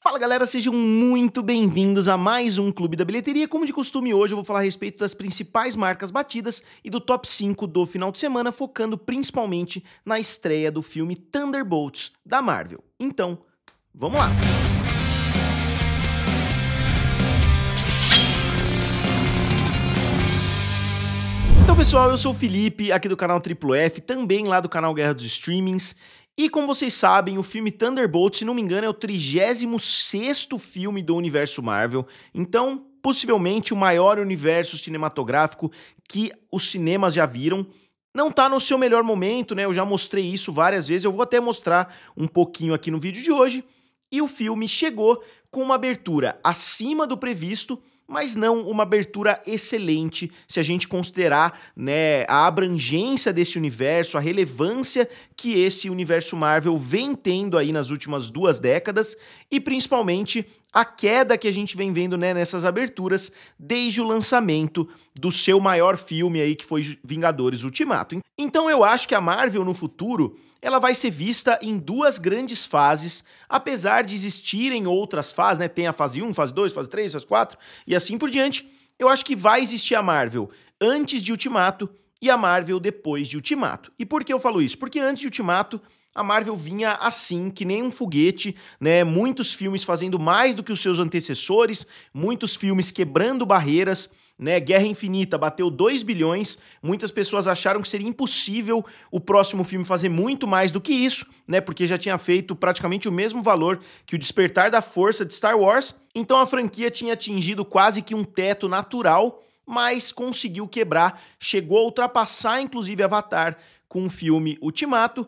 Fala galera, sejam muito bem-vindos a mais um Clube da Bilheteria. Como de costume, hoje eu vou falar a respeito das principais marcas batidas e do top 5 do final de semana, focando principalmente na estreia do filme Thunderbolts da Marvel. Então, vamos lá! Então pessoal, eu sou o Felipe, aqui do canal Triplo F, também lá do canal Guerra dos Streamings. E como vocês sabem, o filme Thunderbolts, se não me engano, é o 36º filme do universo Marvel. Então, possivelmente o maior universo cinematográfico que os cinemas já viram. Não tá no seu melhor momento, né? Eu já mostrei isso várias vezes, eu vou até mostrar um pouquinho aqui no vídeo de hoje. E o filme chegou com uma abertura acima do previsto, mas não uma abertura excelente se a gente considerar, né, a abrangência desse universo, a relevância que esse universo Marvel vem tendo aí nas últimas 2 décadas e principalmente a queda que a gente vem vendo, né, nessas aberturas desde o lançamento do seu maior filme aí, que foi Vingadores Ultimato. Então eu acho que a Marvel no futuro ela vai ser vista em 2 grandes fases, apesar de existirem outras fases, né? Tem a fase 1, fase 2, fase 3, fase 4 e assim por diante. Eu acho que vai existir a Marvel antes de Ultimato e a Marvel depois de Ultimato. E por que eu falo isso? Porque antes de Ultimato, a Marvel vinha assim, que nem um foguete, né? Muitos filmes fazendo mais do que os seus antecessores, muitos filmes quebrando barreiras, né? Guerra Infinita bateu 2 bilhões, muitas pessoas acharam que seria impossível o próximo filme fazer muito mais do que isso, né? Porque já tinha feito praticamente o mesmo valor que o Despertar da Força de Star Wars, então a franquia tinha atingido quase que um teto natural, mas conseguiu quebrar, chegou a ultrapassar inclusive Avatar com o filme Ultimato.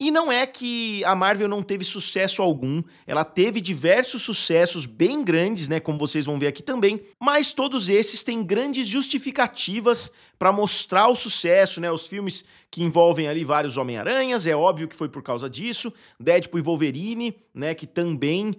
E não é que a Marvel não teve sucesso algum, ela teve diversos sucessos bem grandes, né, como vocês vão ver aqui também, mas todos esses têm grandes justificativas para mostrar o sucesso, né, os filmes que envolvem ali vários Homem-Aranhas, é óbvio que foi por causa disso, Deadpool e Wolverine, né, que também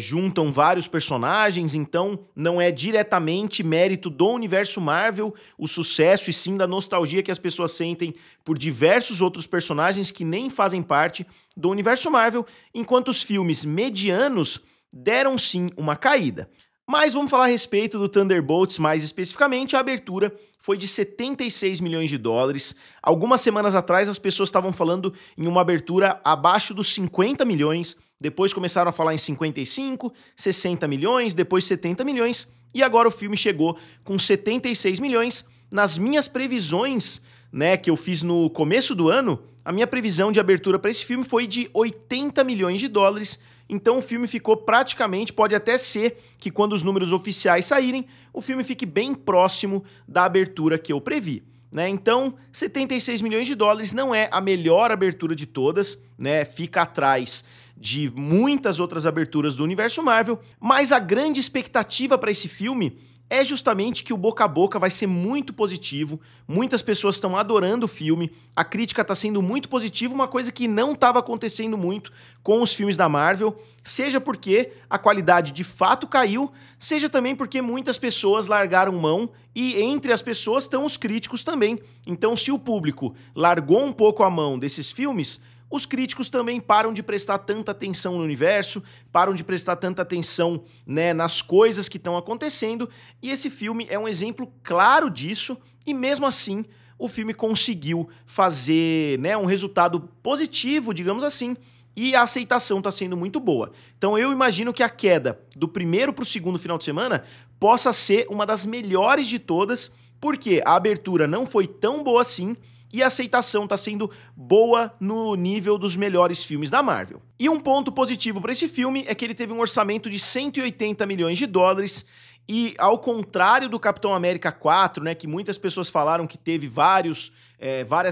juntam vários personagens, então não é diretamente mérito do universo Marvel o sucesso, e sim da nostalgia que as pessoas sentem por diversos outros personagens que nem fazem parte do universo Marvel, enquanto os filmes medianos deram sim uma caída. Mas vamos falar a respeito do Thunderbolts mais especificamente. A abertura foi de 76 milhões de dólares. Algumas semanas atrás as pessoas estavam falando em uma abertura abaixo dos 50 milhões, depois começaram a falar em 55, 60 milhões, depois 70 milhões, e agora o filme chegou com 76 milhões. Nas minhas previsões, né, que eu fiz no começo do ano, a minha previsão de abertura para esse filme foi de 80 milhões de dólares, então o filme ficou praticamente, pode até ser que quando os números oficiais saírem, o filme fique bem próximo da abertura que eu previ, né? Então, 76 milhões de dólares não é a melhor abertura de todas, né? Fica atrás de muitas outras aberturas do universo Marvel, mas a grande expectativa para esse filme é justamente que o boca a boca vai ser muito positivo, muitas pessoas estão adorando o filme, a crítica está sendo muito positiva, uma coisa que não estava acontecendo muito com os filmes da Marvel, seja porque a qualidade de fato caiu, seja também porque muitas pessoas largaram mão e entre as pessoas estão os críticos também. Então, se o público largou um pouco a mão desses filmes, os críticos também param de prestar tanta atenção no universo, param de prestar tanta atenção, né, nas coisas que estão acontecendo, e esse filme é um exemplo claro disso, e mesmo assim o filme conseguiu fazer, né, um resultado positivo, digamos assim, e a aceitação está sendo muito boa. Então eu imagino que a queda do primeiro para o segundo final de semana possa ser uma das melhores de todas, porque a abertura não foi tão boa assim, e a aceitação está sendo boa no nível dos melhores filmes da Marvel. E um ponto positivo para esse filme é que ele teve um orçamento de 180 milhões de dólares, e ao contrário do Capitão América 4, né, que muitas pessoas falaram que teve várias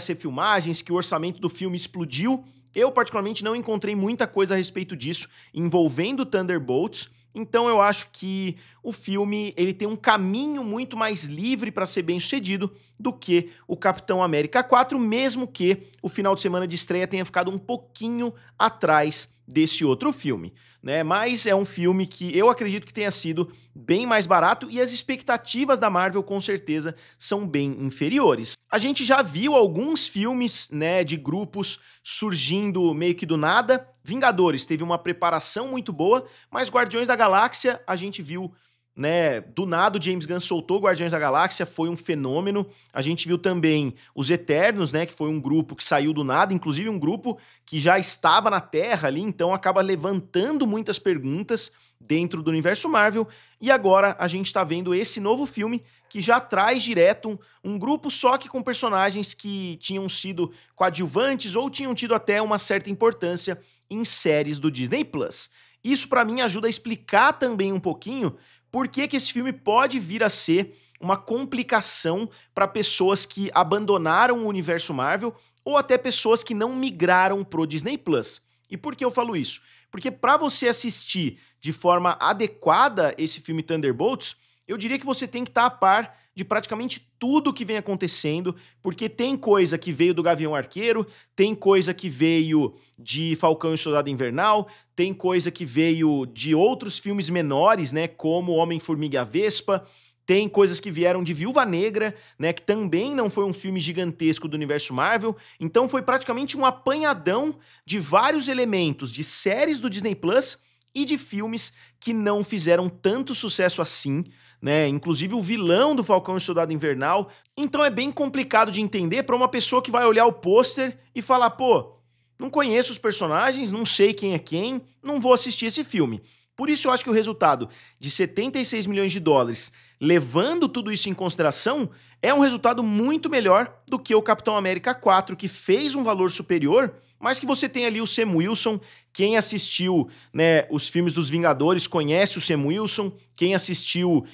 refilmagens, que o orçamento do filme explodiu, eu particularmente não encontrei muita coisa a respeito disso envolvendo Thunderbolts. Então eu acho que o filme ele tem um caminho muito mais livre para ser bem sucedido do que o Capitão América 4, mesmo que o final de semana de estreia tenha ficado um pouquinho atrás desse outro filme, né? Mas é um filme que eu acredito que tenha sido bem mais barato e as expectativas da Marvel com certeza são bem inferiores. A gente já viu alguns filmes, né, de grupos surgindo meio que do nada. Vingadores teve uma preparação muito boa, mas Guardiões da Galáxia a gente viu, né, do nada o James Gunn soltou Guardiões da Galáxia, foi um fenômeno. A gente viu também os Eternos, né, que foi um grupo que saiu do nada, inclusive um grupo que já estava na Terra ali, então acaba levantando muitas perguntas dentro do universo Marvel. E agora a gente tá vendo esse novo filme que já traz direto um grupo só que com personagens que tinham sido coadjuvantes ou tinham tido até uma certa importância em séries do Disney Plus. Isso pra mim ajuda a explicar também um pouquinho por que esse filme pode vir a ser uma complicação para pessoas que abandonaram o universo Marvel ou até pessoas que não migraram pro Disney Plus. E por que eu falo isso? Porque para você assistir de forma adequada esse filme Thunderbolts, eu diria que você tem que estar a par de praticamente tudo que vem acontecendo, porque tem coisa que veio do Gavião Arqueiro, tem coisa que veio de Falcão e o Soldado Invernal, tem coisa que veio de outros filmes menores, né, como Homem-Formiga e a Vespa, tem coisas que vieram de Viúva Negra, né, que também não foi um filme gigantesco do universo Marvel, então foi praticamente um apanhadão de vários elementos de séries do Disney Plus e de filmes que não fizeram tanto sucesso assim, né? Inclusive o vilão do Falcão e Soldado Invernal. Então é bem complicado de entender para uma pessoa que vai olhar o pôster e falar, pô, não conheço os personagens, não sei quem é quem, não vou assistir esse filme. Por isso eu acho que o resultado de 76 milhões de dólares, levando tudo isso em consideração, é um resultado muito melhor do que o Capitão América 4, que fez um valor superior, mas que você tem ali o Sam Wilson. Quem assistiu, né, os filmes dos Vingadores conhece o Sam Wilson, quem assistiu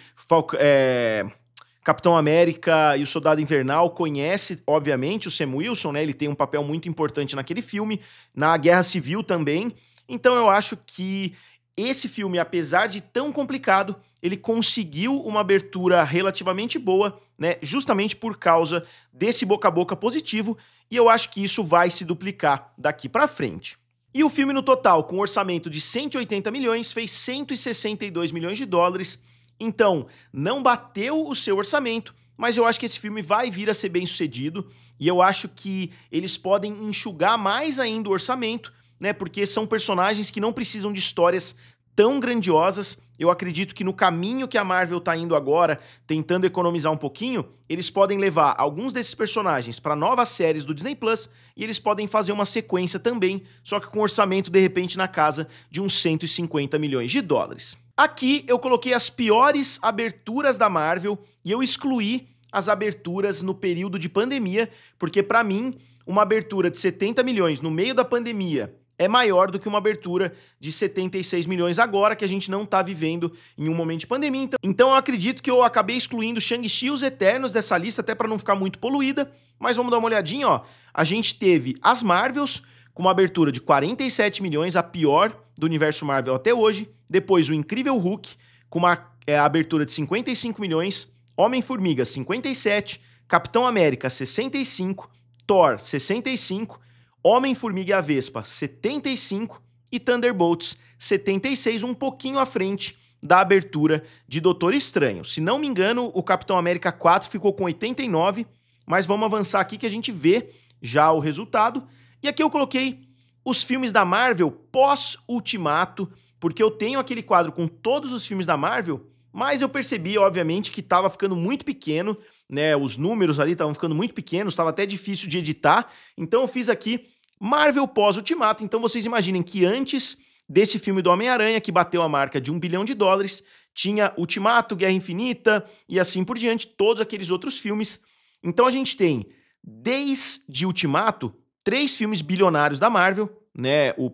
Capitão América e o Soldado Invernal conhece, obviamente, o Sam Wilson, né, ele tem um papel muito importante naquele filme, na Guerra Civil também. Então eu acho que esse filme, apesar de tão complicado, ele conseguiu uma abertura relativamente boa, né, justamente por causa desse boca a boca positivo, e eu acho que isso vai se duplicar daqui pra frente. E o filme no total, com um orçamento de 180 milhões, fez 162 milhões de dólares, então não bateu o seu orçamento, mas eu acho que esse filme vai vir a ser bem sucedido, e eu acho que eles podem enxugar mais ainda o orçamento, né, porque são personagens que não precisam de histórias tão grandiosas. Eu acredito que no caminho que a Marvel tá indo agora, tentando economizar um pouquinho, eles podem levar alguns desses personagens para novas séries do Disney Plus e eles podem fazer uma sequência também, só que com orçamento de repente na casa de uns 150 milhões de dólares. Aqui eu coloquei as piores aberturas da Marvel e eu excluí as aberturas no período de pandemia, porque para mim uma abertura de 70 milhões no meio da pandemia é maior do que uma abertura de 76 milhões agora, que a gente não tá vivendo em um momento de pandemia. Então eu acredito que eu acabei excluindo Shang-Chi e os Eternos dessa lista, até para não ficar muito poluída, mas vamos dar uma olhadinha, ó. A gente teve as Marvels, com uma abertura de 47 milhões, a pior do universo Marvel até hoje. Depois o Incrível Hulk, com uma abertura de 55 milhões, Homem-Formiga, 57, Capitão América, 65, Thor, 65, Homem-Formiga e a Vespa, 75 e Thunderbolts, 76, um pouquinho à frente da abertura de Doutor Estranho. Se não me engano, o Capitão América 4 ficou com 89, mas vamos avançar aqui que a gente vê já o resultado. E aqui eu coloquei os filmes da Marvel pós-Ultimato, porque eu tenho aquele quadro com todos os filmes da Marvel, mas eu percebi, obviamente, que estava ficando muito pequeno, né? Os números ali estavam ficando muito pequenos, estava até difícil de editar. Então eu fiz aqui Marvel pós-Ultimato. Então vocês imaginem que antes desse filme do Homem-Aranha, que bateu a marca de $1 bilhão, tinha Ultimato, Guerra Infinita e assim por diante, todos aqueles outros filmes. Então a gente tem, desde Ultimato, 3 filmes bilionários da Marvel, né? O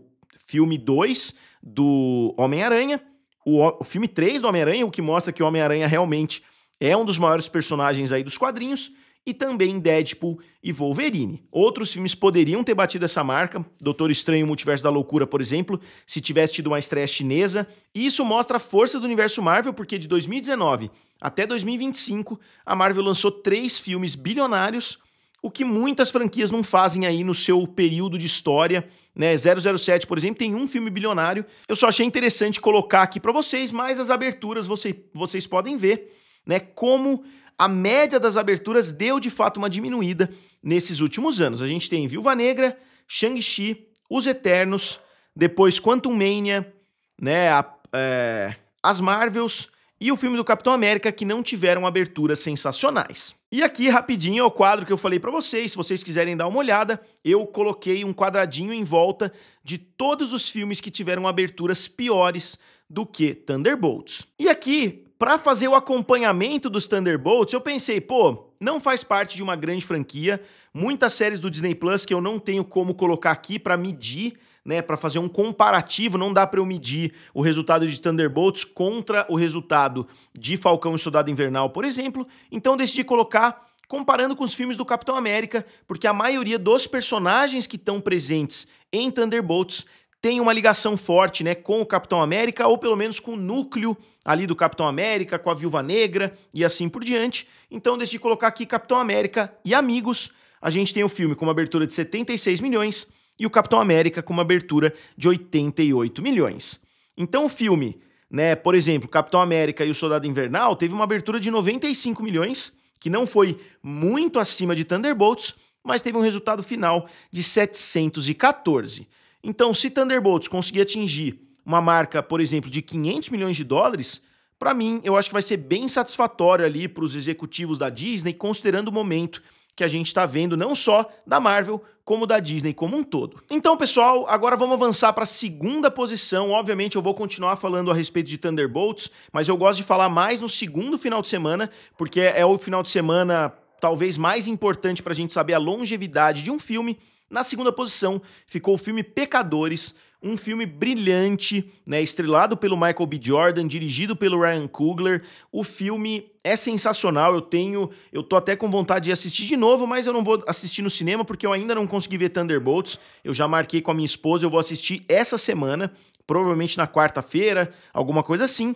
filme 2 do Homem-Aranha, o filme 3 do Homem-Aranha, o que mostra que o Homem-Aranha realmente é um dos maiores personagens aí dos quadrinhos, e também Deadpool e Wolverine. Outros filmes poderiam ter batido essa marca, Doutor Estranho e o Multiverso da Loucura, por exemplo, se tivesse tido uma estreia chinesa, e isso mostra a força do universo Marvel, porque de 2019 até 2025, a Marvel lançou 3 filmes bilionários, o que muitas franquias não fazem aí no seu período de história, né? 007, por exemplo, tem um filme bilionário. Eu só achei interessante colocar aqui para vocês, mas as aberturas vocês podem ver, né, como a média das aberturas deu de fato uma diminuída nesses últimos anos. A gente tem Viúva Negra, Shang-Chi, Os Eternos, depois Quantumania, né, as Marvels e o filme do Capitão América, que não tiveram aberturas sensacionais. E aqui, rapidinho, é o quadro que eu falei pra vocês. Se vocês quiserem dar uma olhada, eu coloquei um quadradinho em volta de todos os filmes que tiveram aberturas piores do que Thunderbolts. E aqui, pra fazer o acompanhamento dos Thunderbolts, eu pensei, pô, não faz parte de uma grande franquia, muitas séries do Disney Plus que eu não tenho como colocar aqui pra medir, né, para fazer um comparativo, não dá para eu medir o resultado de Thunderbolts contra o resultado de Falcão e Soldado Invernal, por exemplo. Então eu decidi colocar comparando com os filmes do Capitão América, porque a maioria dos personagens que estão presentes em Thunderbolts tem uma ligação forte, né, com o Capitão América, ou pelo menos com o núcleo ali do Capitão América, com a Viúva Negra e assim por diante. Então eu decidi colocar aqui Capitão América e Amigos. A gente tem o filme com uma abertura de 76 milhões, e o Capitão América com uma abertura de 88 milhões. Então o filme, né, por exemplo, Capitão América e o Soldado Invernal teve uma abertura de 95 milhões, que não foi muito acima de Thunderbolts, mas teve um resultado final de 714. Então, se Thunderbolts conseguir atingir uma marca, por exemplo, de 500 milhões de dólares, para mim, eu acho que vai ser bem satisfatório ali para os executivos da Disney, considerando o momento que a gente está vendo não só da Marvel, como da Disney como um todo. Então, pessoal, agora vamos avançar para a segunda posição. Obviamente, eu vou continuar falando a respeito de Thunderbolts, mas eu gosto de falar mais no segundo final de semana, porque é o final de semana talvez mais importante para a gente saber a longevidade de um filme. Na segunda posição ficou o filme Pecadores, um filme brilhante, né, estrelado pelo Michael B. Jordan, dirigido pelo Ryan Coogler. O filme é sensacional, eu tô até com vontade de assistir de novo, mas eu não vou assistir no cinema porque eu ainda não consegui ver Thunderbolts. Eu já marquei com a minha esposa, eu vou assistir essa semana, provavelmente na quarta-feira, alguma coisa assim.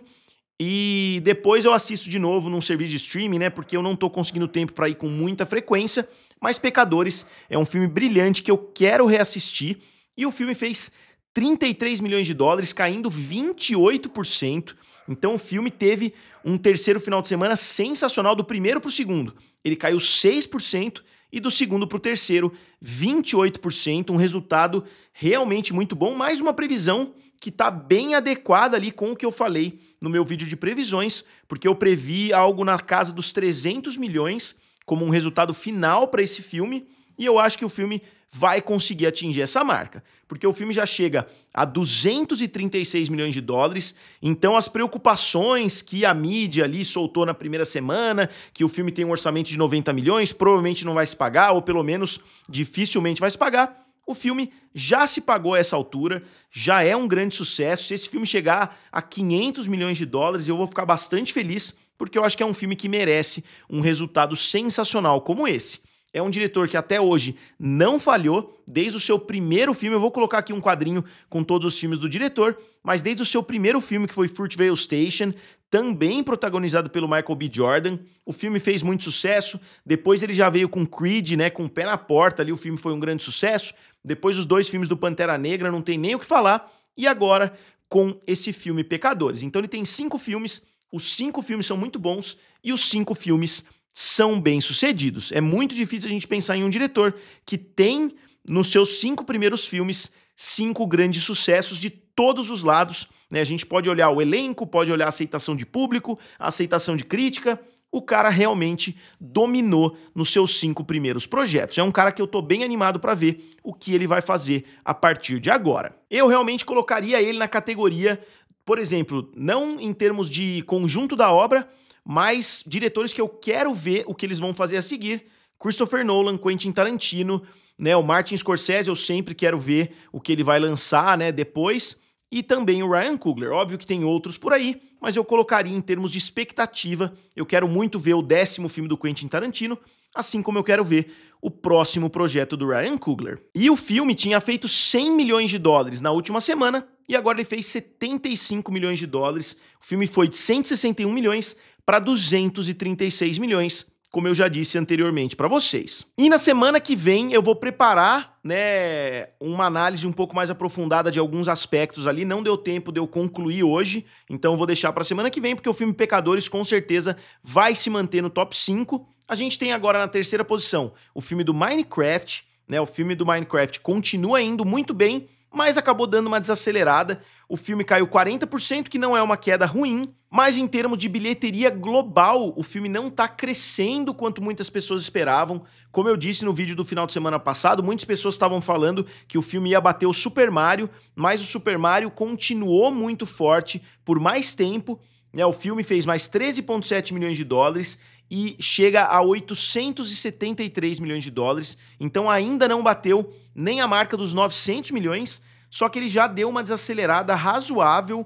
E depois eu assisto de novo num serviço de streaming, né, porque eu não tô conseguindo tempo para ir com muita frequência, mas Pecadores é um filme brilhante que eu quero reassistir, e o filme fez 33 milhões de dólares, caindo 28%. Então o filme teve um terceiro final de semana sensacional, do primeiro para o segundo. Ele caiu 6% e do segundo para o terceiro, 28%. Um resultado realmente muito bom, mais uma previsão que está bem adequada ali com o que eu falei no meu vídeo de previsões, porque eu previ algo na casa dos 300 milhões como um resultado final para esse filme, e eu acho que o filme vai conseguir atingir essa marca, porque o filme já chega a 236 milhões de dólares, então as preocupações que a mídia ali soltou na primeira semana, que o filme tem um orçamento de 90 milhões, provavelmente não vai se pagar, ou pelo menos dificilmente vai se pagar, o filme já se pagou a essa altura, já é um grande sucesso. Se esse filme chegar a 500 milhões de dólares, eu vou ficar bastante feliz, porque eu acho que é um filme que merece um resultado sensacional como esse. É um diretor que até hoje não falhou, desde o seu primeiro filme. Eu vou colocar aqui um quadrinho com todos os filmes do diretor, mas desde o seu primeiro filme, que foi Fruitvale Station, também protagonizado pelo Michael B. Jordan, o filme fez muito sucesso. Depois ele já veio com Creed, né, com o pé na porta ali, o filme foi um grande sucesso. Depois os dois filmes do Pantera Negra, não tem nem o que falar. E agora com esse filme Pecadores. Então ele tem 5 filmes, os 5 filmes são muito bons e os 5 filmes são bem-sucedidos. É muito difícil a gente pensar em um diretor que tem nos seus 5 primeiros filmes 5 grandes sucessos de todos os lados, né? A gente pode olhar o elenco, pode olhar a aceitação de público, a aceitação de crítica. O cara realmente dominou nos seus 5 primeiros projetos. É um cara que eu tô bem animado para ver o que ele vai fazer a partir de agora. Eu realmente colocaria ele na categoria, por exemplo, não em termos de conjunto da obra, mas diretores que eu quero ver o que eles vão fazer a seguir. Christopher Nolan, Quentin Tarantino, né, o Martin Scorsese, eu sempre quero ver o que ele vai lançar, né, depois, e também o Ryan Coogler. Óbvio que tem outros por aí, mas eu colocaria em termos de expectativa. Eu quero muito ver o 10º filme do Quentin Tarantino, assim como eu quero ver o próximo projeto do Ryan Coogler. E o filme tinha feito 100 milhões de dólares na última semana, e agora ele fez 75 milhões de dólares. O filme foi de 161 milhões para 236 milhões, como eu já disse anteriormente para vocês. E na semana que vem eu vou preparar, né, uma análise um pouco mais aprofundada de alguns aspectos ali. Não deu tempo de eu concluir hoje, então eu vou deixar para semana que vem, porque o filme Pecadores com certeza vai se manter no top 5. A gente tem agora na terceira posição o filme do Minecraft, né? O filme do Minecraft continua indo muito bem, mas acabou dando uma desacelerada. O filme caiu 40%, que não é uma queda ruim, mas em termos de bilheteria global, o filme não tá crescendo quanto muitas pessoas esperavam. Como eu disse no vídeo do final de semana passado, muitas pessoas estavam falando que o filme ia bater o Super Mario, mas o Super Mario continuou muito forte por mais tempo, né? O filme fez mais 13,7 milhões de dólares e chega a 873 milhões de dólares, então ainda não bateu nem a marca dos 900 milhões, só que ele já deu uma desacelerada razoável,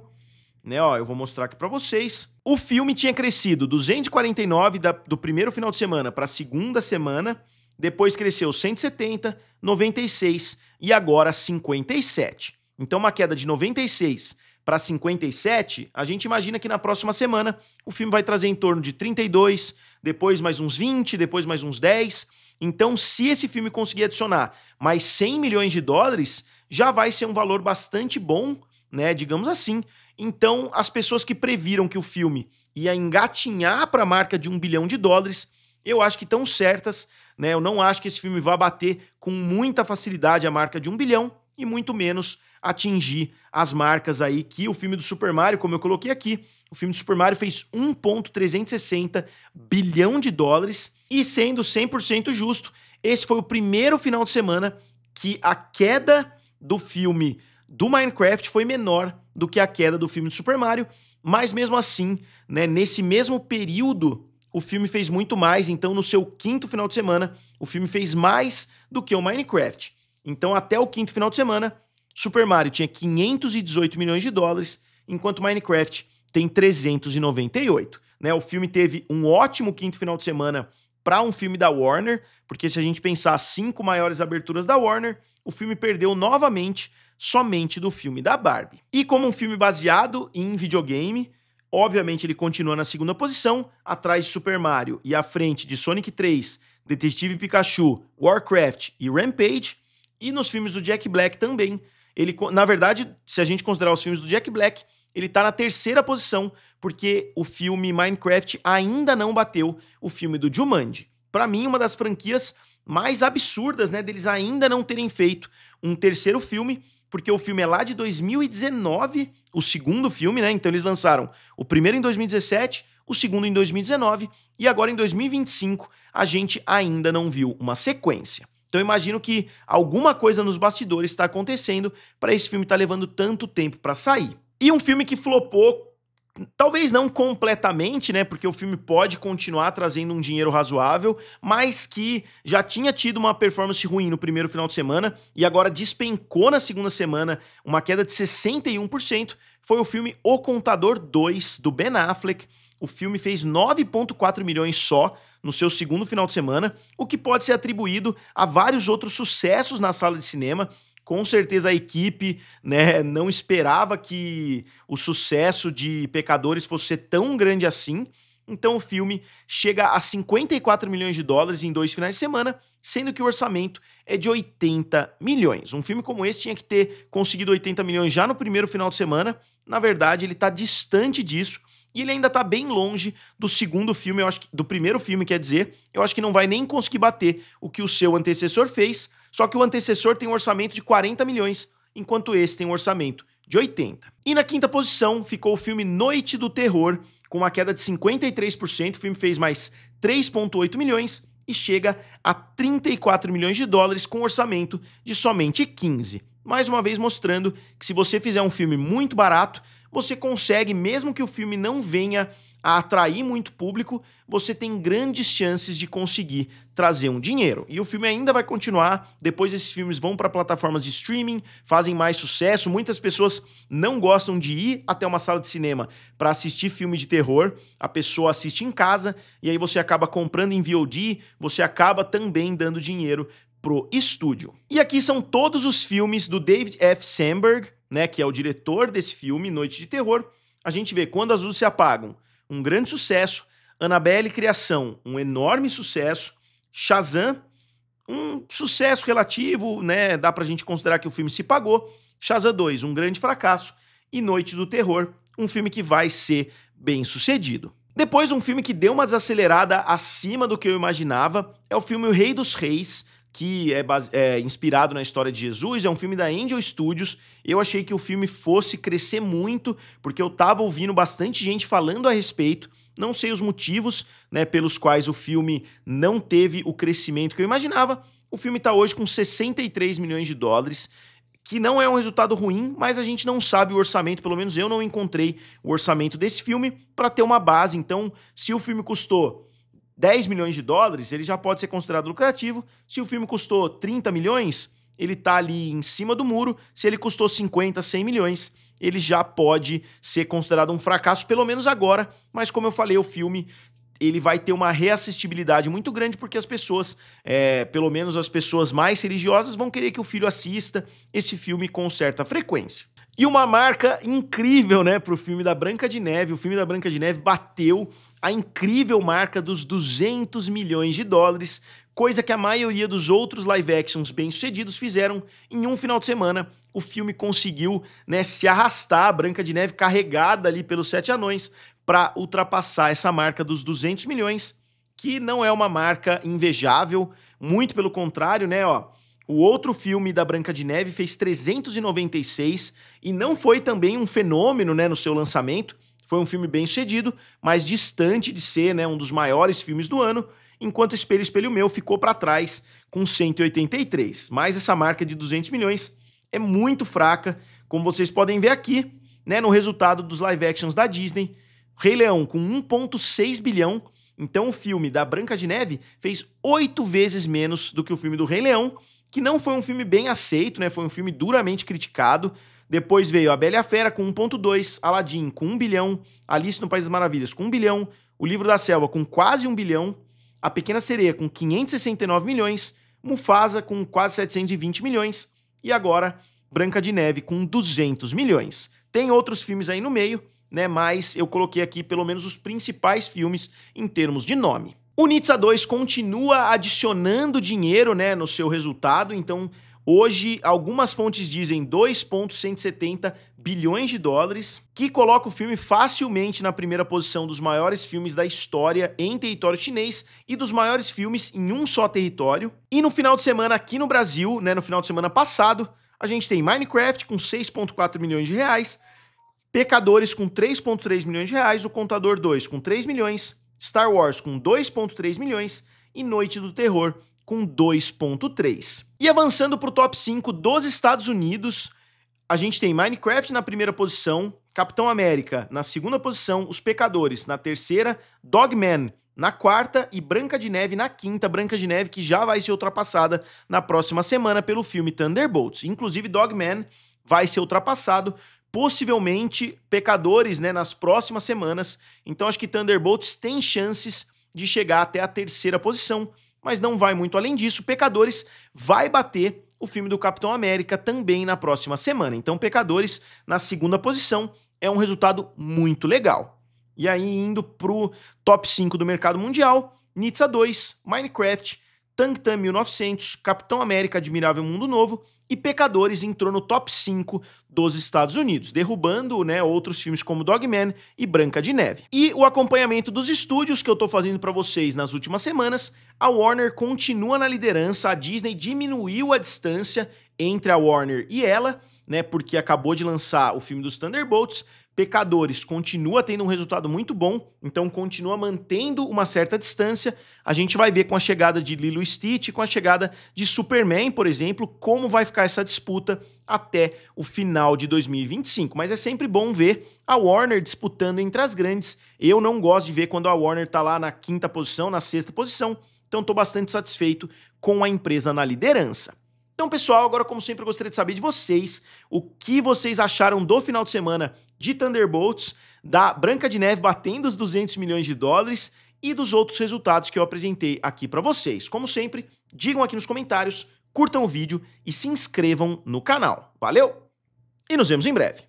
né? Ó, eu vou mostrar aqui pra vocês. O filme tinha crescido 249 do primeiro final de semana para a segunda semana, depois cresceu 170, 96 e agora 57. Então uma queda de 96 para 57, a gente imagina que na próxima semana o filme vai trazer em torno de 32, depois mais uns 20, depois mais uns 10. Então, se esse filme conseguir adicionar mais 100 milhões de dólares, já vai ser um valor bastante bom, né, digamos assim. Então, as pessoas que previram que o filme ia engatinhar para a marca de 1 bilhão de dólares, eu acho que estão certas, né? Eu não acho que esse filme vá bater com muita facilidade a marca de 1 bilhão e muito menos atingir as marcas aí que o filme do Super Mario, como eu coloquei aqui, o filme do Super Mario fez 1,360 bilhão de dólares e, sendo 100% justo, esse foi o primeiro final de semana que a queda do filme do Minecraft foi menor do que a queda do filme do Super Mario, mas mesmo assim, né, nesse mesmo período, o filme fez muito mais. Então no seu quinto final de semana, o filme fez mais do que o Minecraft. Então até o quinto final de semana, Super Mario tinha 518 milhões de dólares, enquanto Minecraft tem 398. Né? O filme teve um ótimo quinto final de semana para um filme da Warner, porque se a gente pensar as 5 maiores aberturas da Warner, o filme perdeu novamente somente do filme da Barbie. E como um filme baseado em videogame, obviamente ele continua na segunda posição, atrás de Super Mario e à frente de Sonic 3, Detetive Pikachu, Warcraft e Rampage. E nos filmes do Jack Black também. Ele, na verdade, se a gente considerar os filmes do Jack Black, ele tá na terceira posição, porque o filme Minecraft ainda não bateu o filme do Jumanji. Pra mim, uma das franquias mais absurdas, né, deles ainda não terem feito um terceiro filme, porque o filme é lá de 2019, o segundo filme, né? Então eles lançaram o primeiro em 2017, o segundo em 2019, e agora em 2025 a gente ainda não viu uma sequência. Então eu imagino que alguma coisa nos bastidores está acontecendo para esse filme estar levando tanto tempo para sair. E um filme que flopou, talvez não completamente, né, porque o filme pode continuar trazendo um dinheiro razoável, mas que já tinha tido uma performance ruim no primeiro final de semana e agora despencou na segunda semana, uma queda de 61%, foi o filme O Contador 2, do Ben Affleck. O filme fez 9,4 milhões só no seu segundo final de semana, o que pode ser atribuído a vários outros sucessos na sala de cinema. Com certeza a equipe, né, não esperava que o sucesso de Pecadores fosse ser tão grande assim. Então o filme chega a 54 milhões de dólares em 2 finais de semana, sendo que o orçamento é de 80 milhões. Um filme como esse tinha que ter conseguido 80 milhões já no primeiro final de semana. Na verdade, ele está distante disso. E ele ainda tá bem longe do segundo filme, eu acho que, do primeiro filme, quer dizer, eu acho que não vai nem conseguir bater o que o seu antecessor fez, só que o antecessor tem um orçamento de 40 milhões, enquanto esse tem um orçamento de 80. E na quinta posição ficou o filme Noite do Terror, com uma queda de 53%, o filme fez mais 3,8 milhões e chega a 34 milhões de dólares com um orçamento de somente 15. Mais uma vez mostrando que se você fizer um filme muito barato, você consegue, mesmo que o filme não venha a atrair muito público, você tem grandes chances de conseguir trazer um dinheiro. E o filme ainda vai continuar, depois esses filmes vão para plataformas de streaming, fazem mais sucesso, muitas pessoas não gostam de ir até uma sala de cinema para assistir filme de terror, a pessoa assiste em casa, e aí você acaba comprando em VOD, você acaba também dando dinheiro pro estúdio. E aqui são todos os filmes do David F. Sandberg, né, que é o diretor desse filme, Noite de Terror. A gente vê Quando as Luzes se Apagam, um grande sucesso. Annabelle Criação, um enorme sucesso. Shazam, um sucesso relativo, né? Dá pra gente considerar que o filme se pagou. Shazam 2, um grande fracasso. E Noite do Terror, um filme que vai ser bem sucedido. Depois, um filme que deu uma desacelerada acima do que eu imaginava é o filme O Rei dos Reis, que é inspirado na história de Jesus, é um filme da Angel Studios. Eu achei que o filme fosse crescer muito, porque eu tava ouvindo bastante gente falando a respeito. Não sei os motivos, né, pelos quais o filme não teve o crescimento que eu imaginava. O filme tá hoje com 63 milhões de dólares, que não é um resultado ruim, mas a gente não sabe o orçamento, pelo menos eu não encontrei o orçamento desse filme para ter uma base. Então, se o filme custou 10 milhões de dólares, ele já pode ser considerado lucrativo. Se o filme custou 30 milhões, ele tá ali em cima do muro. Se ele custou 50, 100 milhões, ele já pode ser considerado um fracasso, pelo menos agora. Mas como eu falei, o filme ele vai ter uma reassistibilidade muito grande, porque as pessoas, pelo menos as pessoas mais religiosas, vão querer que o filho assista esse filme com certa frequência. E uma marca incrível, né, pro filme da Branca de Neve. O filme da Branca de Neve bateu a incrível marca dos 200 milhões de dólares, coisa que a maioria dos outros live actions bem-sucedidos fizeram em um final de semana. O filme conseguiu, né, se arrastar, a Branca de Neve carregada ali pelos 7 anões, para ultrapassar essa marca dos 200 milhões, que não é uma marca invejável, muito pelo contrário, né, ó. O outro filme da Branca de Neve fez 396 e não foi também um fenômeno, né, no seu lançamento. Foi um filme bem sucedido, mas distante de ser, né, um dos maiores filmes do ano, enquanto Espelho, Espelho Meu ficou para trás com 183. Mas essa marca de 200 milhões é muito fraca, como vocês podem ver aqui, né, no resultado dos live actions da Disney. Rei Leão com 1,6 bilhão, então o filme da Branca de Neve fez 8 vezes menos do que o filme do Rei Leão, que não foi um filme bem aceito, né? Foi um filme duramente criticado. Depois veio A Bela e a Fera com 1,2, Aladdin com 1 bilhão, Alice no País das Maravilhas com 1 bilhão, O Livro da Selva com quase 1 bilhão, A Pequena Sereia com 569 milhões, Mufasa com quase 720 milhões e agora Branca de Neve com 200 milhões. Tem outros filmes aí no meio, né, mas eu coloquei aqui pelo menos os principais filmes em termos de nome. O Nizza 2 continua adicionando dinheiro, né, no seu resultado, então hoje algumas fontes dizem 2,170 bilhões de dólares, que coloca o filme facilmente na primeira posição dos maiores filmes da história em território chinês e dos maiores filmes em um só território. E no final de semana aqui no Brasil, né, no final de semana passado, a gente tem Minecraft com 6,4 milhões de reais, Pecadores com 3,3 milhões de reais, O Contador 2 com 3 milhões, Star Wars com 2,3 milhões e Noite do Terror com 2,3. E avançando para o top 5 dos Estados Unidos, a gente tem Minecraft na primeira posição, Capitão América na segunda posição, Os Pecadores na terceira, Dogman na quarta e Branca de Neve na quinta. Branca de Neve que já vai ser ultrapassada na próxima semana pelo filme Thunderbolts. Inclusive Dogman vai ser ultrapassado, possivelmente Pecadores, né, nas próximas semanas. Então acho que Thunderbolts tem chances de chegar até a terceira posição, mas não vai muito além disso. Pecadores vai bater o filme do Capitão América também na próxima semana. Então Pecadores na segunda posição é um resultado muito legal. E aí indo pro top 5 do mercado mundial, Nizza 2, Minecraft, Tang Tan 1900, Capitão América Admirável Mundo Novo e Pecadores entrou no top 5 dos Estados Unidos, derrubando, né, outros filmes como Dogman e Branca de Neve. E o acompanhamento dos estúdios que eu tô fazendo para vocês nas últimas semanas, a Warner continua na liderança, a Disney diminuiu a distância entre a Warner e ela, né, porque acabou de lançar o filme dos Thunderbolts. Pecadores continua tendo um resultado muito bom, então continua mantendo uma certa distância. A gente vai ver com a chegada de Lilo e Stitch, com a chegada de Superman, por exemplo, como vai ficar essa disputa até o final de 2025. Mas é sempre bom ver a Warner disputando entre as grandes. Eu não gosto de ver quando a Warner tá lá na quinta posição, na sexta posição, então tô bastante satisfeito com a empresa na liderança. Então, pessoal, agora, como sempre, eu gostaria de saber de vocês o que vocês acharam do final de semana de Thunderbolts, da Branca de Neve batendo os 200 milhões de dólares e dos outros resultados que eu apresentei aqui para vocês. Como sempre, digam aqui nos comentários, curtam o vídeo e se inscrevam no canal. Valeu? E nos vemos em breve.